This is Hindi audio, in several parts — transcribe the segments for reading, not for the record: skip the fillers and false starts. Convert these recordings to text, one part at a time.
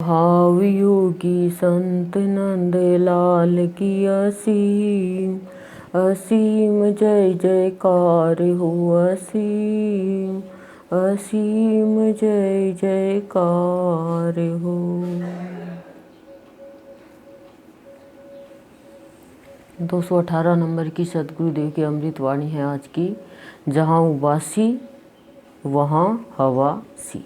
भाव योगी संत नंद लाल की असीम असीम जय जयकार हो। असीम असीम जय जयकार हो। 218 नंबर की सदगुरुदेव की अमृत वाणी है आज की। जहाँ उबासी वहाँ हवा सी।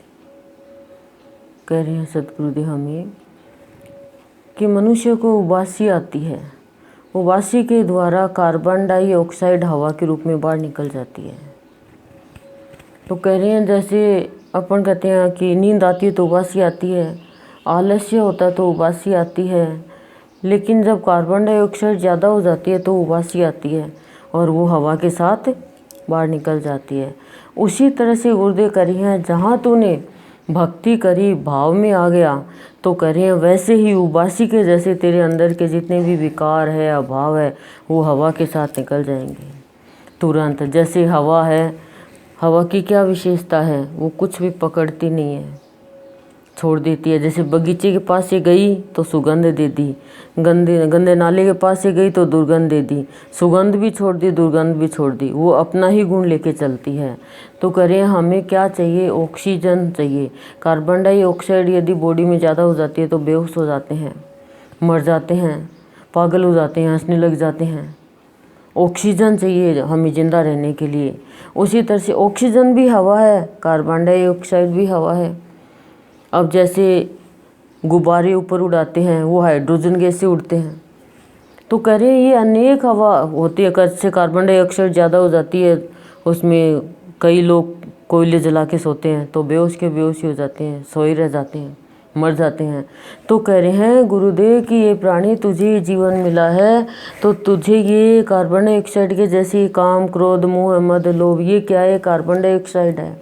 कह रहे हैं सदगुरुदेव हमें कि मनुष्य को उबासी आती है। उबासी के द्वारा कार्बन डाइऑक्साइड हवा के रूप में बाहर निकल जाती है। तो कह रहे हैं जैसे अपन कहते हैं कि नींद आती है तो उबासी आती है, आलस्य होता है तो उबासी आती है, लेकिन जब कार्बन डाइऑक्साइड ज़्यादा हो जाती है तो उबासी आती है और वो हवा के साथ बाहर निकल जाती है। उसी तरह से गुरुदेव करी हैं, जहाँ तूने भक्ति करी, भाव में आ गया तो करें वैसे ही उबासी के जैसे तेरे अंदर के जितने भी विकार है, अभाव है, वो हवा के साथ निकल जाएंगे तुरंत। जैसे हवा है, हवा की क्या विशेषता है, वो कुछ भी पकड़ती नहीं है, छोड़ देती है। जैसे बगीचे के पास से गई तो सुगंध दे दी, गंदे नाले के पास से गई तो दुर्गंध दे दी, सुगंध भी छोड़ दी, दुर्गंध भी छोड़ दी, वो अपना ही गुण लेके चलती है। तो करें हमें क्या चाहिए, ऑक्सीजन चाहिए। कार्बन डाइऑक्साइड यदि बॉडी में ज़्यादा हो जाती है तो बेहोश हो जाते हैं, मर जाते हैं, पागल हो जाते हैं, हंसने लग जाते हैं। ऑक्सीजन चाहिए हमें ज़िंदा रहने के लिए। उसी तरह से ऑक्सीजन भी हवा है, कार्बन डाइऑक्साइड भी हवा है। अब जैसे गुब्बारे ऊपर उड़ाते हैं वो हाइड्रोजन गैस से उड़ते हैं। तो कह रहे हैं ये अनेक हवा होती है। से कार्बन डाइऑक्साइड ज़्यादा हो जाती है, उसमें कई लोग कोयले जला के सोते हैं तो बेहोश के बेहोश ही हो जाते हैं, सोए रह जाते हैं, मर जाते हैं। तो कह रहे हैं गुरुदेव कि ये प्राणी तुझे जीवन मिला है तो तुझे ये कार्बन डाइऑक्साइड के जैसे काम, क्रोध, मोह, मद, लोभ, ये क्या है, कार्बन डाइऑक्साइड है।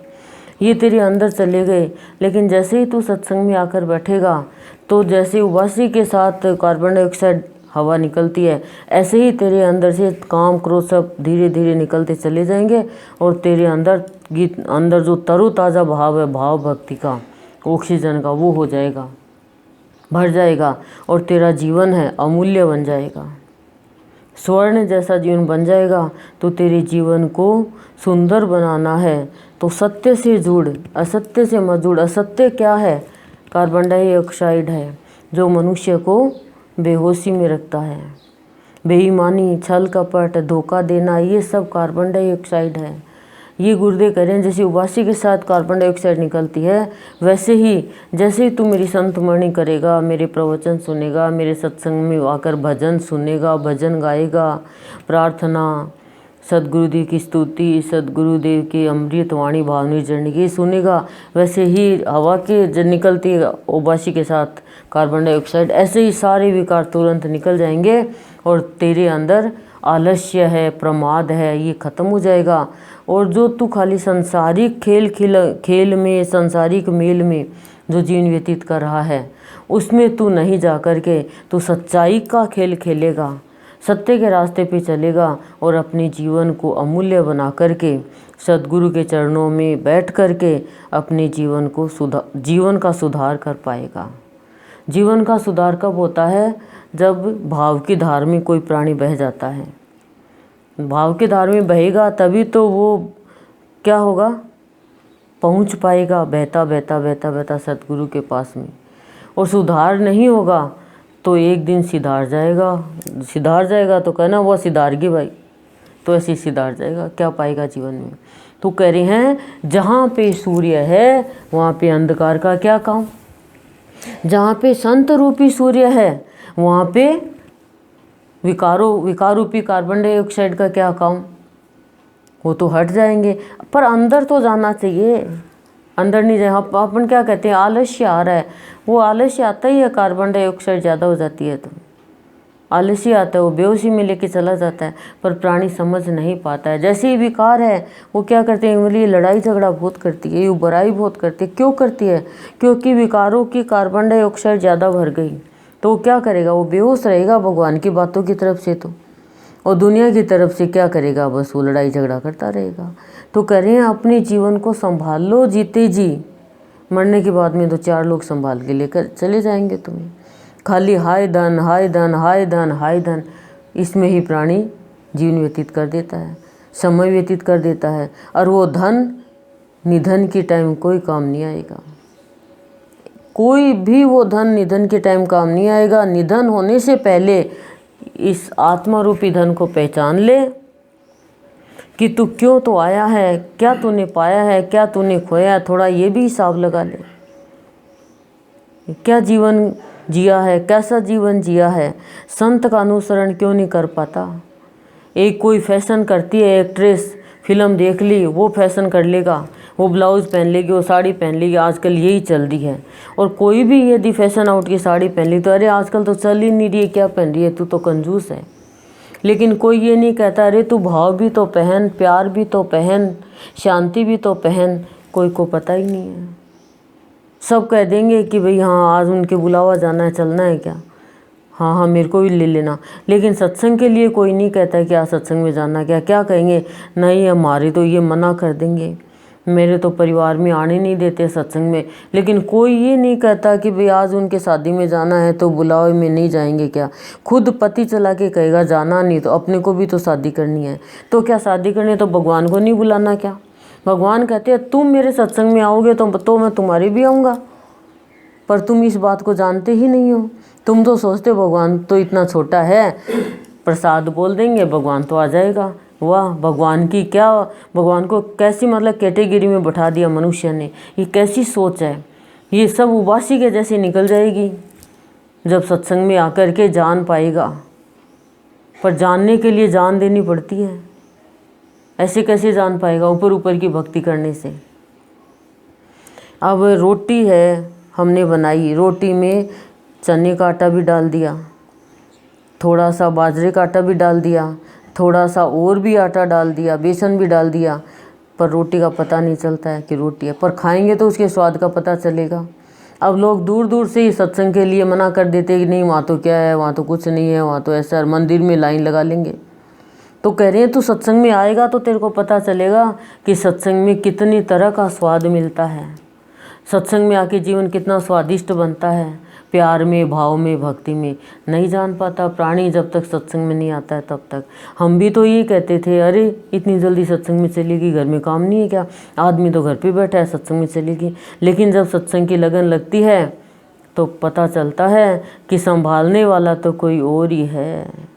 ये तेरे अंदर चले गए, लेकिन जैसे ही तू सत्संग में आकर बैठेगा तो जैसे उबासी के साथ कार्बन डाइऑक्साइड हवा निकलती है, ऐसे ही तेरे अंदर से काम, क्रोध सब धीरे धीरे निकलते चले जाएंगे और तेरे अंदर जो तरोताज़ा भाव है, भाव भक्ति का, ऑक्सीजन का, वो हो जाएगा, भर जाएगा और तेरा जीवन है अमूल्य बन जाएगा, स्वर्ण जैसा जीवन बन जाएगा। तो तेरे जीवन को सुंदर बनाना है तो सत्य से जुड़, असत्य से मत जुड़। असत्य क्या है, कार्बन डाइऑक्साइड है जो मनुष्य को बेहोशी में रखता है। बेईमानी, छल कपट, धोखा देना, ये सब कार्बन डाइऑक्साइड है। ये गुरुदेव कह रहे हैं जैसे उबासी के साथ कार्बन डाइऑक्साइड निकलती है, वैसे ही जैसे ही तू मेरी संतमणि करेगा, मेरे प्रवचन सुनेगा, मेरे सत्संग में आकर भजन सुनेगा, भजन गाएगा, प्रार्थना, सदगुरुदेव की स्तुति, सदगुरुदेव की अमृत वाणी भावनी जर्नी की सुनेगा, वैसे ही हवा के जो निकलती है उबासी के साथ कार्बन डाइऑक्साइड, ऐसे ही सारे विकार तुरंत निकल जाएंगे और तेरे अंदर आलस्य है, प्रमाद है, ये ख़त्म हो जाएगा। और जो तू खाली संसारिक खेल में, संसारिक मेल में जो जीवन व्यतीत कर रहा है, उसमें तू नहीं जा कर के तू सच्चाई का खेल खेलेगा, सत्य के रास्ते पे चलेगा और अपने जीवन को अमूल्य बना करके सदगुरु के चरणों में बैठ करके अपने जीवन का सुधार कर पाएगा। जीवन का सुधार कब होता है, जब भाव की धार में कोई प्राणी बह जाता है। भाव की धार में बहेगा तभी तो वो क्या होगा, पहुंच पाएगा बहता बहता बहता बहता सदगुरु के पास में। और सुधार नहीं होगा तो एक दिन सिधार जाएगा तो कहना वो सिधारगी भाई, तो ऐसे सिधार जाएगा, क्या पाएगा जीवन में। तो कह रहे हैं जहाँ पे सूर्य है वहाँ पे अंधकार का क्या काम, जहाँ पे संत रूपी सूर्य है वहाँ पे विकार रूपी कार्बन डाइऑक्साइड का क्या काम, वो तो हट जाएंगे। पर अंदर तो जाना चाहिए, अंदर नहीं जाए। अपन क्या कहते हैं, आलस्य आ रहा है, वो आलस्य आता ही है, कार्बन डाइऑक्साइड ज़्यादा हो जाती है तो आलस्य आता है, वो बेहोशी में लेके चला जाता है। पर प्राणी समझ नहीं पाता है। जैसे ही विकार है वो क्या करते हैं, बोलिए लड़ाई झगड़ा बहुत करती है, ये बुराई बहुत करती है। क्यों करती है, क्योंकि विकारों की कार्बन डाइऑक्साइड ज़्यादा भर गई तो वो क्या करेगा, वो बेहोश रहेगा भगवान की बातों की तरफ से तो, और दुनिया की तरफ से क्या करेगा, बस वो लड़ाई झगड़ा करता रहेगा। तो कह रहे हैं अपने जीवन को संभाल लो जीते जी, मरने के बाद में तो 4 लोग संभाल के लेकर चले जाएंगे तुम्हें। खाली हाय धन हाय धन हाय धन हाय धन, इसमें ही प्राणी जीवन व्यतीत कर देता है, समय व्यतीत कर देता है। और वो धन निधन के टाइम कोई काम नहीं आएगा, कोई भी वो धन निधन के टाइम काम नहीं आएगा। निधन होने से पहले इस आत्मा रूपी धन को पहचान ले कि तू क्यों तो आया है, क्या तूने पाया है, क्या तूने खोया है। थोड़ा ये भी हिसाब लगा ले, क्या जीवन जिया है, कैसा जीवन जिया है। संत का अनुसरण क्यों नहीं कर पाता। एक कोई फैशन करती है एक्ट्रेस, फिल्म देख ली, वो फैशन कर लेगा, वो ब्लाउज़ पहन लेगी, वो साड़ी पहन लेगी, आजकल यही चल रही है। और कोई भी यदि फैशन आउट की साड़ी पहन ली तो अरे आजकल तो चल ही नहीं रही है, क्या पहन रही है, तू तो कंजूस है। लेकिन कोई ये नहीं कहता अरे तू भाव भी तो पहन, प्यार भी तो पहन, शांति भी तो पहन। कोई को पता ही नहीं है। सब कह देंगे कि भाई हाँ आज उनके बुलावा जाना है, चलना है क्या, हाँ हाँ मेरे को भी ले लेना। लेकिन सत्संग के लिए कोई नहीं कहता कि आज सत्संग में जाना, क्या कहेंगे, नहीं हमारे तो ये मना कर देंगे, मेरे तो परिवार में आने नहीं देते सत्संग में। लेकिन कोई ये नहीं कहता कि भाई आज उनके शादी में जाना है तो बुलावे में नहीं जाएंगे क्या। खुद पति चला के कहेगा जाना नहीं, तो अपने को भी तो शादी करनी है, तो क्या शादी करनी है तो भगवान को नहीं बुलाना क्या। भगवान कहते हैं तुम मेरे सत्संग में आओगे तो मैं तुम्हारे भी आऊँगा, पर तुम इस बात को जानते ही नहीं हो। तुम तो सोचते भगवान तो इतना छोटा है, प्रसाद बोल देंगे भगवान तो आ जाएगा। वाह, भगवान की क्या, भगवान को कैसी मतलब कैटेगरी में बैठा दिया मनुष्य ने। ये कैसी सोच है, ये सब उबासी के जैसे निकल जाएगी जब सत्संग में आकर के जान पाएगा। पर जानने के लिए जान देनी पड़ती है, ऐसे कैसे जान पाएगा ऊपर ऊपर की भक्ति करने से। अब रोटी है हमने बनाई, रोटी में चने का आटा भी डाल दिया, थोड़ा सा बाजरे का आटा भी डाल दिया, थोड़ा सा और भी आटा डाल दिया, बेसन भी डाल दिया, पर रोटी का पता नहीं चलता है कि रोटी है। पर खाएंगे तो उसके स्वाद का पता चलेगा। अब लोग दूर दूर से ही सत्संग के लिए मना कर देते कि नहीं वहाँ तो क्या है, वहाँ तो कुछ नहीं है, वहाँ तो ऐसा, मंदिर में लाइन लगा लेंगे। तो कह रहे हैं तू सत्संग में आएगा तो तेरे को पता चलेगा कि सत्संग में कितनी तरह का स्वाद मिलता है, सत्संग में आके जीवन कितना स्वादिष्ट बनता है, प्यार में, भाव में, भक्ति में। नहीं जान पाता प्राणी जब तक सत्संग में नहीं आता है तब तक। हम भी तो ये कहते थे अरे इतनी जल्दी सत्संग में चलेगी, घर में काम नहीं है क्या, आदमी तो घर पे बैठा है सत्संग में चलेगी। लेकिन जब सत्संग की लगन लगती है तो पता चलता है कि संभालने वाला तो कोई और ही है।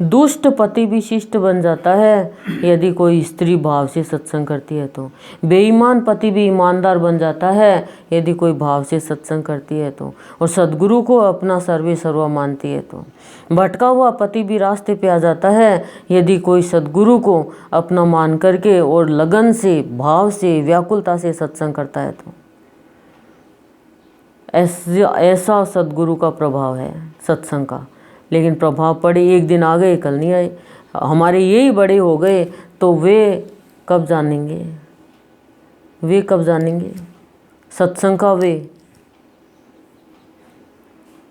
दुष्ट पति भी शिष्ट बन जाता है यदि कोई स्त्री भाव से सत्संग करती है तो। बेईमान पति भी ईमानदार बन जाता है यदि कोई भाव से सत्संग करती है तो। और सद्गुरु को अपना सर्वे सर्वा मानती है तो। भटका हुआ पति भी रास्ते पे आ जाता है यदि कोई सद्गुरु को अपना मान करके और लगन से, भाव से, व्याकुलता से सत्संग करता है तो। ऐसा सद्गुरु का प्रभाव है सत्संग का। लेकिन प्रभाव पड़े, एक दिन आ गए कल नहीं आए, हमारे यही बड़े हो गए तो वे कब जानेंगे, वे कब जानेंगे सत्संग का वे,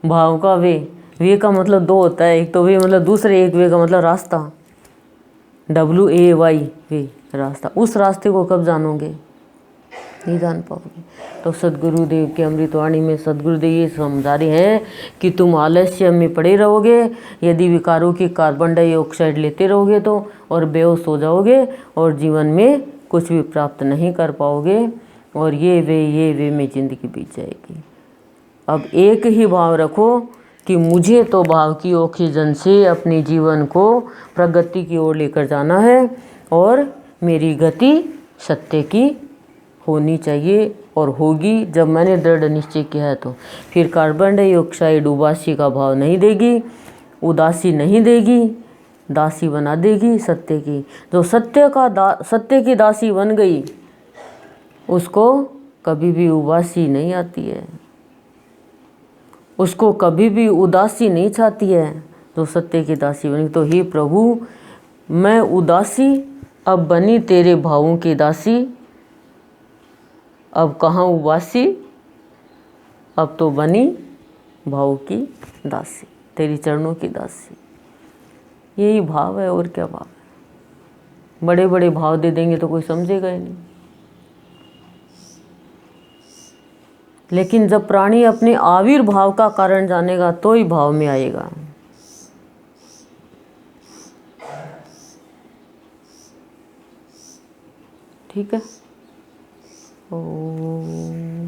भाव का वे। वे का मतलब दो होता है, एक तो वे मतलब दूसरे, एक वे का मतलब रास्ता, WAY वे रास्ता। उस रास्ते को कब जानोगे, नहीं जान पाओगे। तो सद्गुरुदेव की अमृतवाणी में सद्गुरुदेव ये समझा रहे हैं कि तुम आलस्य में पड़े रहोगे यदि विकारों की कार्बन डाइऑक्साइड लेते रहोगे तो, और बेहोश हो जाओगे और जीवन में कुछ भी प्राप्त नहीं कर पाओगे, और ये वे में ज़िंदगी बीत जाएगी। अब एक ही भाव रखो कि मुझे तो भाव की ऑक्सीजन से अपने जीवन को प्रगति की ओर लेकर जाना है, और मेरी गति सत्य की होनी चाहिए और होगी जब मैंने दृढ़ निश्चय किया है तो। फिर कार्बन डाइऑक्साइड उबासी का भाव नहीं देगी, उदासी नहीं देगी, दासी बना देगी सत्य की। जो सत्य की दासी बन गई उसको कभी भी उबासी नहीं आती है, उसको कभी भी उदासी नहीं छाती है। जो सत्य की दासी बनी तो हे प्रभु मैं उदासी अब बनी तेरे भावों की दासी, अब कहाँ उबासी, अब तो बनी भाव की दासी, तेरी चरणों की दासी। यही भाव है और क्या भाव है। बड़े बड़े भाव दे देंगे तो कोई समझेगा ही नहीं। लेकिन जब प्राणी अपने आविर्भाव का कारण जानेगा तो ही भाव में आएगा। ठीक है। ओम।